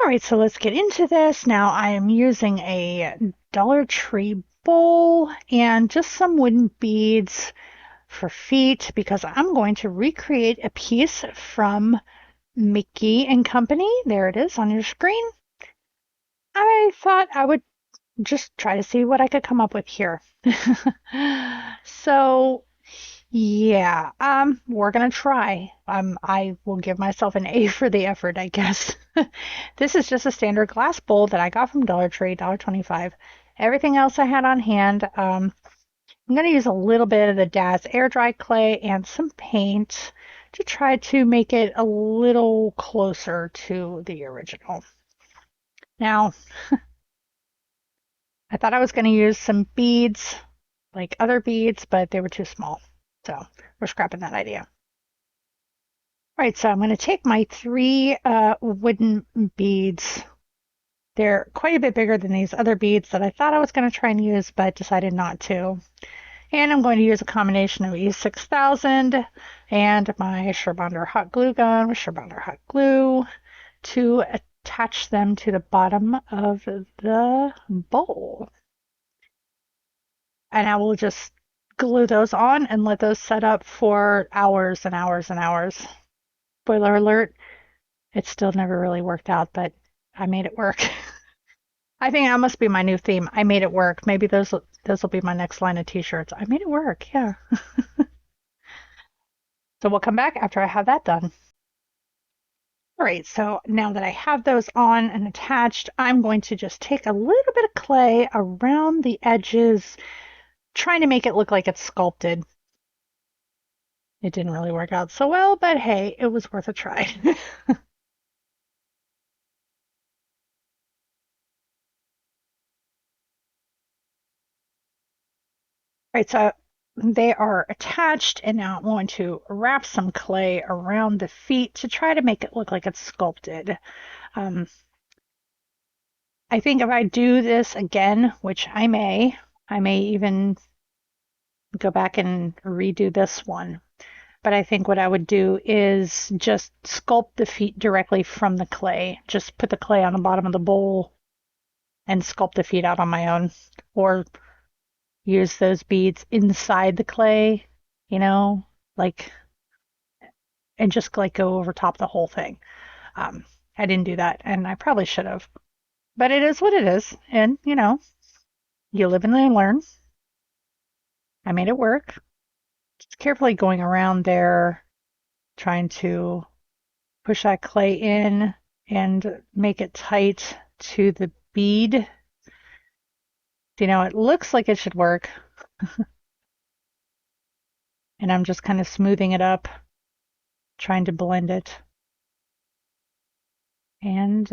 All right, so let's get into this. Now I am using a Dollar Tree bowl and just some wooden beads for feet because I'm going to recreate a piece from McGee and Company. There it is on your screen. I thought I would just try to see what I could come up with here. So yeah, we're gonna try. I will give myself an A for the effort, I guess. This is just a standard glass bowl that I got from Dollar Tree, $1.25. Everything else I had on hand. I'm gonna use a little bit of the DAS air dry clay and some paint to try to make it a little closer to the original. Now, I thought I was gonna use some beads, like other beads, but they were too small. So we're scrapping that idea. All right, so I'm going to take my three wooden beads. They're quite a bit bigger than these other beads that I thought I was going to try and use, but decided not to. And I'm going to use a combination of E6000 and my Surebonder hot glue gun with Surebonder hot glue to attach them to the bottom of the bowl. And I will just glue those on and let those set up for hours and hours and hours. Spoiler alert, it still never really worked out, but I made it work. I think that must be my new theme. I made it work. Maybe those will be my next line of t-shirts. I made it work. Yeah. So we'll come back after I have that done. All right, so now that I have those on and attached, I'm going to just take a little bit of clay around the edges, trying to make it look like it's sculpted. It didn't really work out so well, but hey, it was worth a try. Right, so they are attached, and now I'm going to wrap some clay around the feet to try to make it look like it's sculpted. Um, I think if I do this again, which I may even go back and redo this one. But I think what I would do is just sculpt the feet directly from the clay. Just put the clay on the bottom of the bowl and sculpt the feet out on my own. Or use those beads inside the clay, you know, like, and just like go over top the whole thing. I didn't do that, and I probably should have. But it is what it is, and you live and you learn. I made it work. Just carefully going around there, trying to push that clay in and make it tight to the bead. It looks like it should work, and I'm just kind of smoothing it up, trying to blend it. And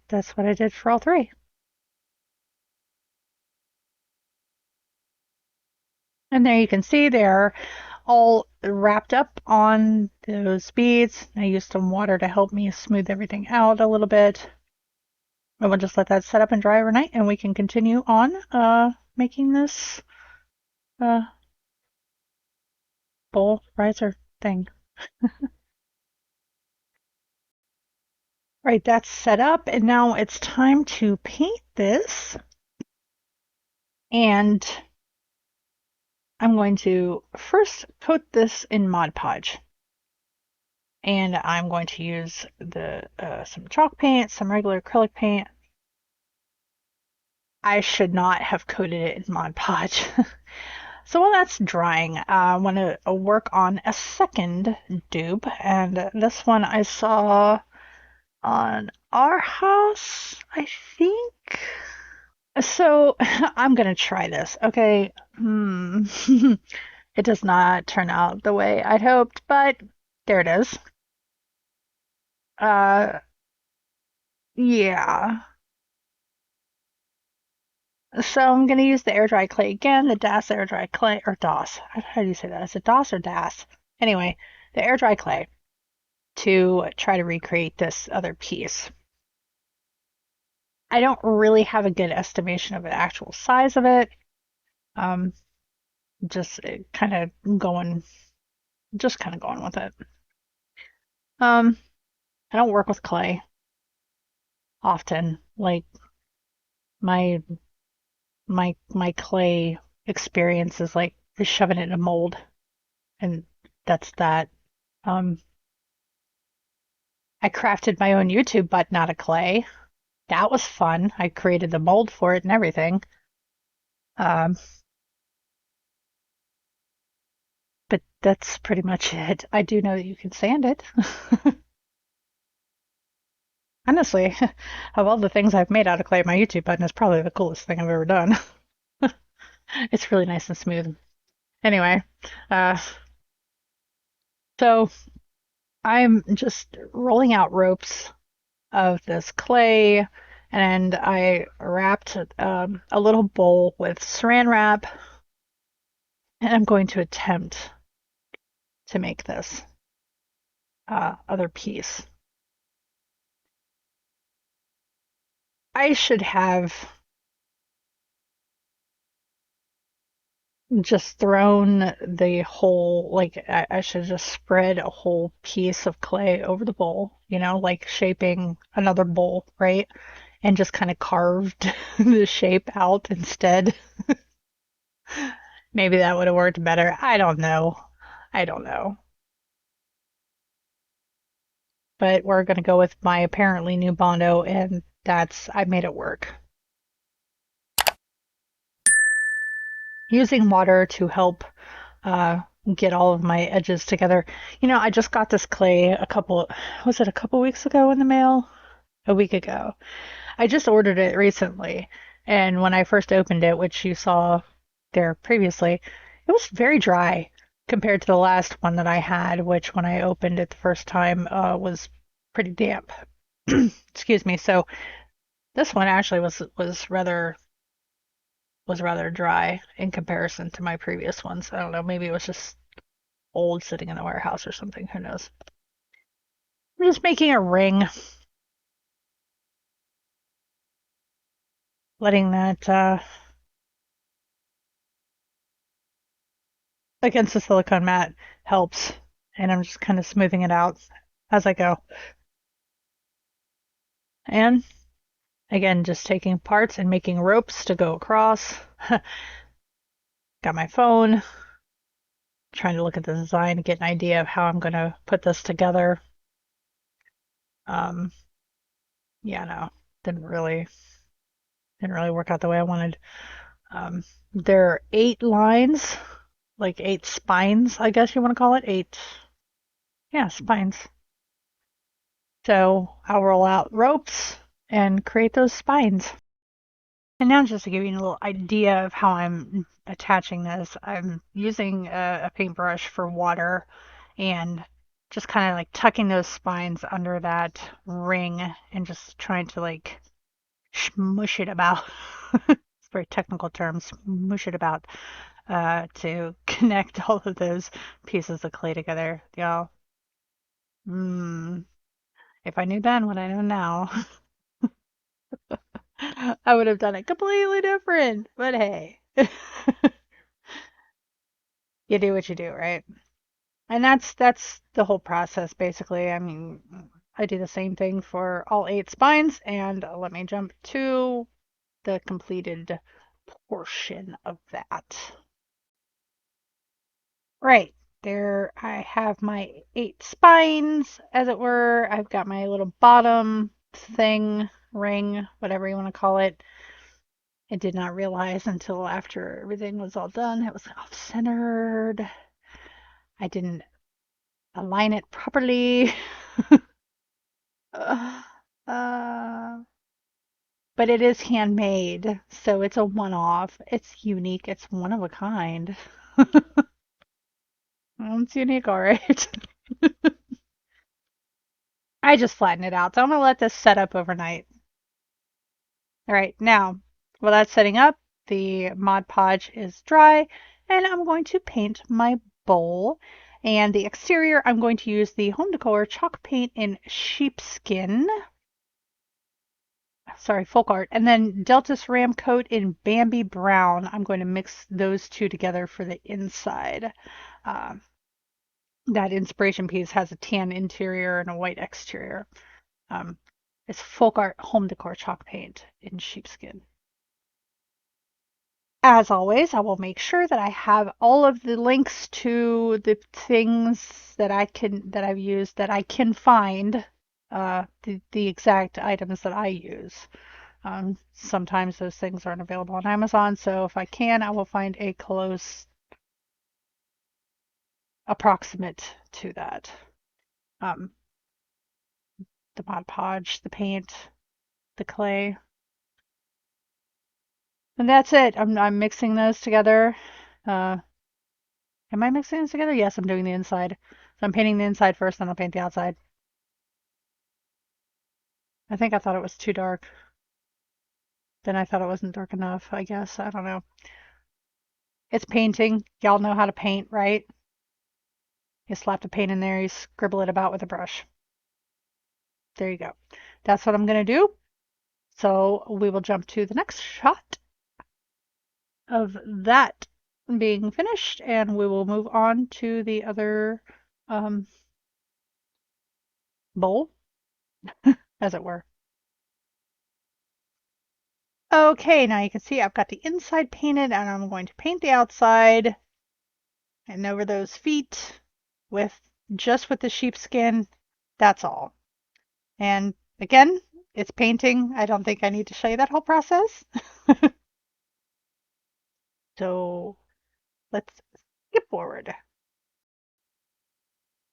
that's what I did for all three. And there you can see they're all wrapped up on those beads. I used some water to help me smooth everything out a little bit. And we'll just let that set up and dry overnight, and we can continue on making this uh, bowl riser thing. Right, that's set up, and now it's time to paint this. And I'm going to first coat this in Mod Podge. And I'm going to use some chalk paint, some regular acrylic paint. I should not have coated it in Mod Podge. So while that's drying, I want to work on a second dupe, and this one I saw on our house, I think. So I'm gonna try this. Okay. It does not turn out the way I'd hoped, but there it is. Uh, yeah. So I'm going to use the air dry clay again, the DAS air dry clay, or DOS. How do you say that? Is it DOS or DAS? Anyway, the air dry clay to try to recreate this other piece. I don't really have a good estimation of the actual size of it. Um, just kind of going, just kind of going with it. I don't work with clay. often. Like my my clay experience is like just shoving it in a mold, and that's that. Um, I crafted my own YouTube button out of clay. That was fun. I created the mold for it and everything. Um, but that's pretty much it. I do know that you can sand it. Honestly, of all the things I've made out of clay, my YouTube button is probably the coolest thing I've ever done. It's really nice and smooth. Anyway, uh, so I'm just rolling out ropes of this clay, and I wrapped a little bowl with saran wrap, and I'm going to attempt to make this other piece. I should have just thrown the whole, like, I should just spread a whole piece of clay over the bowl, like shaping another bowl, right? And just kind of carved the shape out instead. Maybe that would have worked better. I don't know. I don't know. But we're going to go with my apparently new Bondo, and I made it work. Using water to help uh, get all of my edges together. I just got this clay was it a couple weeks ago in the mail? A week ago. I just ordered it recently, and when I first opened it, which you saw there previously, it was very dry compared to the last one that I had, which when I opened it the first time was pretty damp. Excuse me. So this one actually was rather dry in comparison to my previous ones. I don't know, maybe it was just old sitting in the warehouse or something. Who knows? I'm just making a ring, letting that against the silicone mat helps, and I'm just kind of smoothing it out as I go. And again, just taking parts and making ropes to go across. Got my phone, trying to look at the design and get an idea of how I'm going to put this together. Um, yeah, no, didn't really didn't really work out the way I wanted. Um, there are 8 lines, like 8 spines, I guess you want to call it. Eight, yeah, spines. So I'll roll out ropes and create those spines. And now just to give you a little idea of how I'm attaching this, I'm using a paintbrush for water and just kind of like tucking those spines under that ring and just trying to like smush it about. It's a very technical term, smush it about to connect all of those pieces of clay together. Y'all, if I knew then what I know now, I would have done it completely different. But hey, you do what you do, right? And that's the whole process basically. I mean, I do the same thing for all 8 spines, and let me jump to the completed portion of that. Right. There I have my 8 spines, as it were. I've got my little bottom thing, ring, whatever you want to call it. I did not realize until after everything was all done it was off-centered. I didn't align it properly. uh, uh, but it is handmade, so it's a one-off. It's unique. It's one of a kind. It's unique, all right. I just flattened it out, so I'm gonna let this set up overnight. All right, now while that's setting up, the Mod Podge is dry, and I'm going to paint my bowl. And the exterior, I'm going to use the Home Decor chalk paint in sheepskin. Sorry, folk art. And then Delta Ceram coat in Bambi brown. I'm going to mix those two together for the inside. Uh, that inspiration piece has a tan interior and a white exterior. Um, It's Folk Art Home Decor chalk paint in sheepskin. As always, I will make sure that I have all of the links to the things that I've used that I can find the exact items that I use. Sometimes those things aren't available on Amazon, so if I can, I will find a close approximate to that. Um, the Mod Podge, the paint, the clay. And that's it. I'm mixing those together. Am I mixing those together? Yes, I'm doing the inside. So I'm painting the inside first, then I'll paint the outside. I think I thought it was too dark. Then I thought it wasn't dark enough, I guess. I don't know. It's painting. Y'all know how to paint, right? You slap the paint in there, you scribble it about with a brush. There you go. That's what I'm going to do. So we will jump to the next shot of that being finished, and we will move on to the other bowl, as it were. Okay, now you can see I've got the inside painted, and I'm going to paint the outside and over those feet with just with the sheepskin. That's all. And again, it's painting. I don't think I need to show you that whole process. So let's skip forward.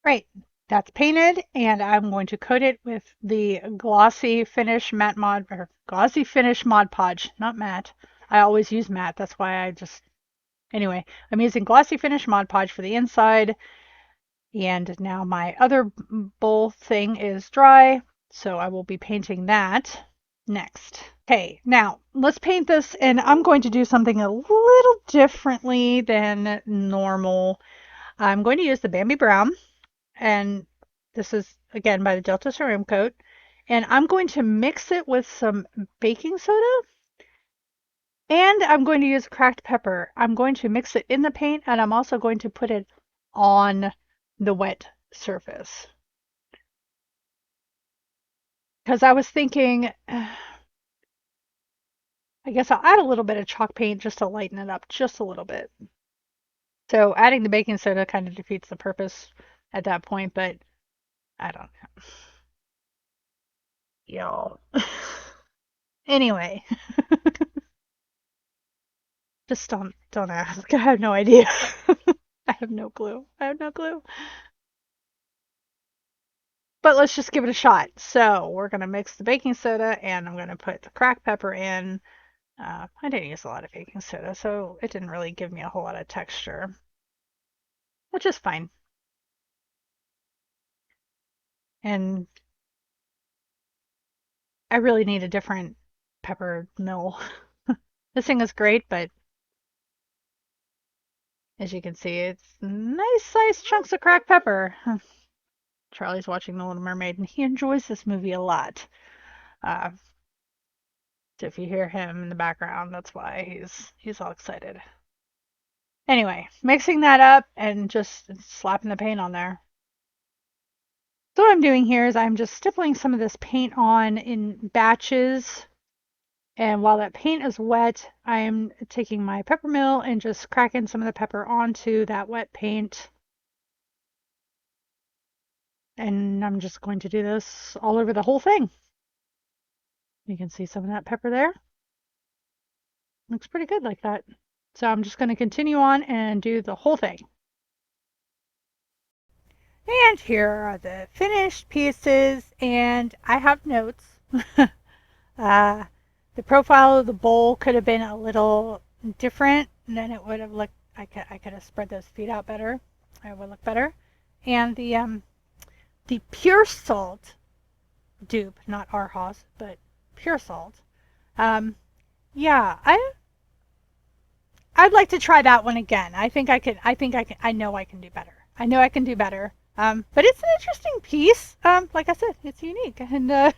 Right, that's painted, and I'm going to coat it with the glossy finish matte mod, or glossy finish Mod Podge, not matte. I always use matte, that's why I just, anyway, I'm using glossy finish Mod Podge for the inside, and now my other bowl thing is dry, so I will be painting that next. Okay, now let's paint this, and I'm going to do something a little differently than normal. I'm going to use the Bambi Brown, and this is again by the Delta Ceramic Coat, and I'm going to mix it with some baking soda, and I'm going to use cracked pepper. I'm going to mix it in the paint, and I'm also going to put it on the wet surface. Because I was thinking, I guess I'll add a little bit of chalk paint just to lighten it up just a little bit. So adding the baking soda kind of defeats the purpose at that point, but I don't know. Y'all. Anyway, just don't ask. I have no idea. I have no clue. I have no clue. But let's just give it a shot. So we're gonna mix the baking soda, and I'm gonna put the cracked pepper in. I didn't use a lot of baking soda, so it didn't really give me a whole lot of texture, which is fine. And I really need a different pepper mill. This thing is great, but as you can see, it's nice sized chunks of cracked pepper. Charlie's watching The Little Mermaid, and he enjoys this movie a lot. So if you hear him in the background, that's why he's all excited. Anyway, mixing that up and just slapping the paint on there. So what I'm doing here is I'm just stippling some of this paint on in batches. And while that paint is wet, I'm taking my pepper mill and just cracking some of the pepper onto that wet paint. And I'm just going to do this all over the whole thing. You can see some of that pepper there. Looks pretty good like that. So I'm just going to continue on and do the whole thing. And here are the finished pieces, and I have notes. The profile of the bowl could have been a little different, and then it would have looked, I could have spread those feet out better. It would look better. And the pure salt dupe, not Arhaus, but pure salt. Yeah, I'd like to try that one again. I know I can do better. I know I can do better. But it's an interesting piece. Like I said, it's unique, and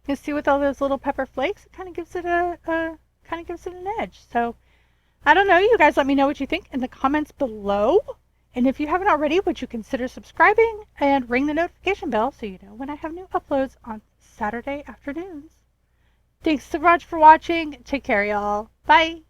you see with all those little pepper flakes, it kind of gives it an edge. So I don't know. You guys, let me know what you think in the comments below. And if you haven't already, would you consider subscribing and ring the notification bell so you know when I have new uploads on Saturday afternoons. Thanks so much for watching. Take care, y'all. Bye.